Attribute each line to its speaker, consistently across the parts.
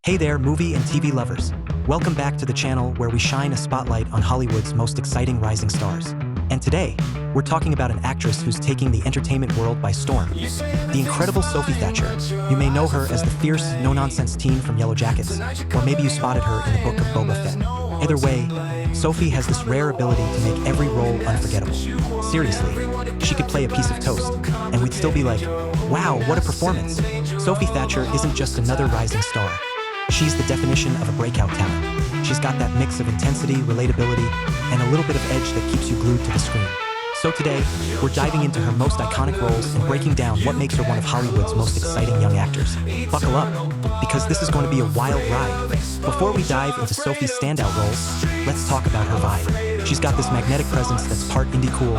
Speaker 1: Hey there, movie and TV lovers. Welcome back to the channel where we shine a spotlight on Hollywood's most exciting rising stars. And today, we're talking about an actress who's taking the entertainment world by storm. The incredible Sophie Thatcher. You may know her as the fierce, no-nonsense teen from Yellow Jackets, or maybe you spotted her in the book of Boba Fett. Either way, Sophie has this rare ability to make every role unforgettable. Seriously, she could play a piece of toast, and we'd still be like, wow, what a performance. Sophie Thatcher isn't just another rising star. She's the definition of a breakout talent. She's got that mix of intensity, relatability, and a little bit of edge that keeps you glued to the screen. So today, we're diving into her most iconic roles and breaking down what makes her one of Hollywood's most exciting young actors. Buckle up, because this is going to be a wild ride. Before we dive into Sophie's standout roles, let's talk about her vibe. She's got this magnetic presence that's part indie cool,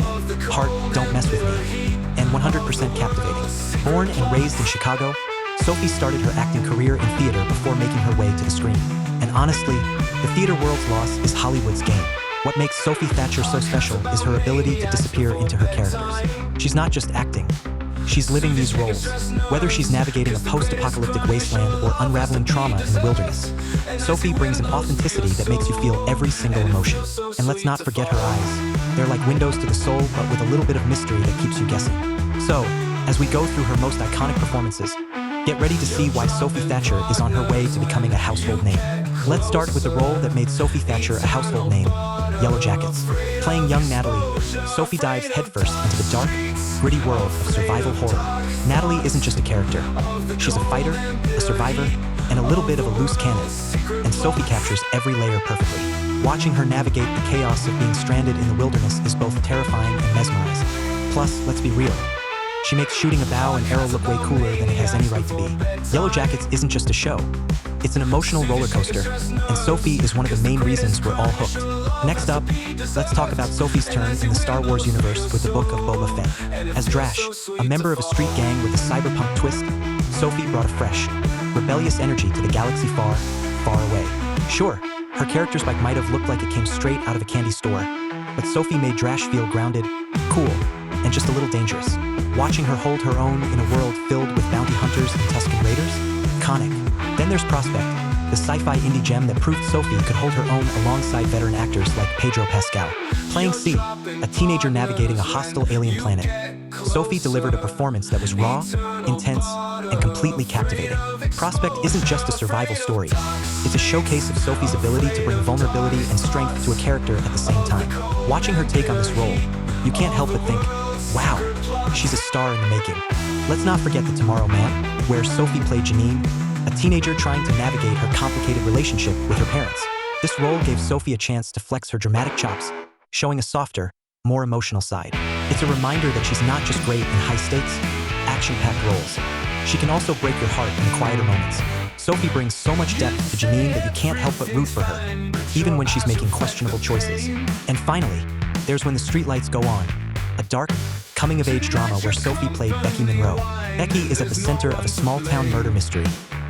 Speaker 1: part don't mess with me, and 100% captivating. Born and raised in Chicago, Sophie started her acting career in theater before making her way to the screen. And honestly, the theater world's loss is Hollywood's game. What makes Sophie Thatcher so special is her ability to disappear into her characters. She's not just acting, she's living these roles, whether she's navigating a post-apocalyptic wasteland or unraveling trauma in the wilderness. Sophie brings an authenticity that makes you feel every single emotion. And let's not forget her eyes. They're like windows to the soul, but with a little bit of mystery that keeps you guessing. So, as we go through her most iconic performances, get ready to see why Sophie Thatcher is on her way to becoming a household name. Let's start with the role that made Sophie Thatcher a household name, Yellow Jackets. Playing young Natalie, Sophie dives headfirst into the dark, gritty world of survival horror. Natalie isn't just a character. She's a fighter, a survivor, and a little bit of a loose cannon. And Sophie captures every layer perfectly. Watching her navigate the chaos of being stranded in the wilderness is both terrifying and mesmerizing. Plus, let's be real. She makes shooting a bow and arrow look way cooler than it has any right to be. Yellow Jackets isn't just a show. It's an emotional roller coaster, and Sophie is one of the main reasons we're all hooked. Next up, let's talk about Sophie's turn in the Star Wars universe with the book of Boba Fett. As Drash, a member of a street gang with a cyberpunk twist, Sophie brought a fresh, rebellious energy to the galaxy far, far away. Sure, her character's bike might have looked like it came straight out of a candy store, but Sophie made Drash feel grounded, cool, and just a little dangerous. Watching her hold her own in a world filled with bounty hunters and Tusken Raiders? Iconic. Then there's Prospect, the sci-fi indie gem that proved Sophie could hold her own alongside veteran actors like Pedro Pascal. Playing C, a teenager navigating a hostile alien planet, Sophie delivered a performance that was raw, intense, and completely captivating. Prospect isn't just a survival story. It's a showcase of Sophie's ability to bring vulnerability and strength to a character at the same time. Watching her take on this role, you can't help but think, wow, she's a star in the making. Let's not forget The Tomorrow Man, where Sophie played Janine, a teenager trying to navigate her complicated relationship with her parents. This role gave Sophie a chance to flex her dramatic chops, showing a softer, more emotional side. It's a reminder that she's not just great in high-stakes, action-packed roles. She can also break your heart in the quieter moments. Sophie brings so much depth to Janine that you can't help but root for her, even when she's making questionable choices. And finally, there's When the Streetlights Go On, a dark, coming-of-age drama where Sophie played Becky Monroe. Becky is at the center of a small-town murder mystery,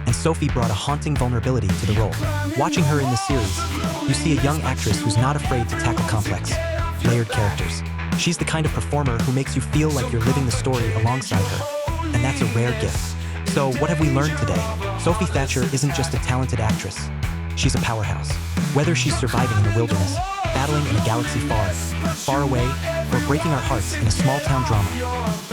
Speaker 1: and Sophie brought a haunting vulnerability to the role. Watching her in this series, you see a young actress who's not afraid to tackle complex, layered characters. She's the kind of performer who makes you feel like you're living the story alongside her, and that's a rare gift. So what have we learned today? Sophie Thatcher isn't just a talented actress. She's a powerhouse. Whether she's surviving in the wilderness, battling in a galaxy far, far away, or breaking our hearts in a small-town drama,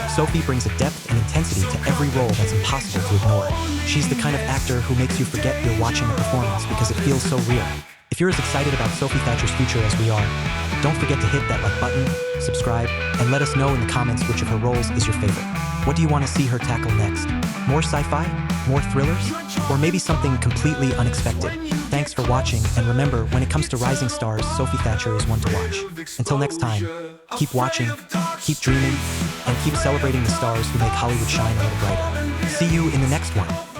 Speaker 1: Sophie brings a depth and intensity to every role that's impossible to ignore. She's the kind of actor who makes you forget you're watching a performance because it feels so real. If you're as excited about Sophie Thatcher's future as we are, don't forget to hit that like button, subscribe, and let us know in the comments which of her roles is your favorite. What do you want to see her tackle next? More sci-fi? More thrillers? Or maybe something completely unexpected? Thanks for watching, and remember, when it comes to rising stars, Sophie Thatcher is one to watch. Until next time, keep watching, keep dreaming, and keep celebrating the stars who make Hollywood shine a little brighter. See you in the next one.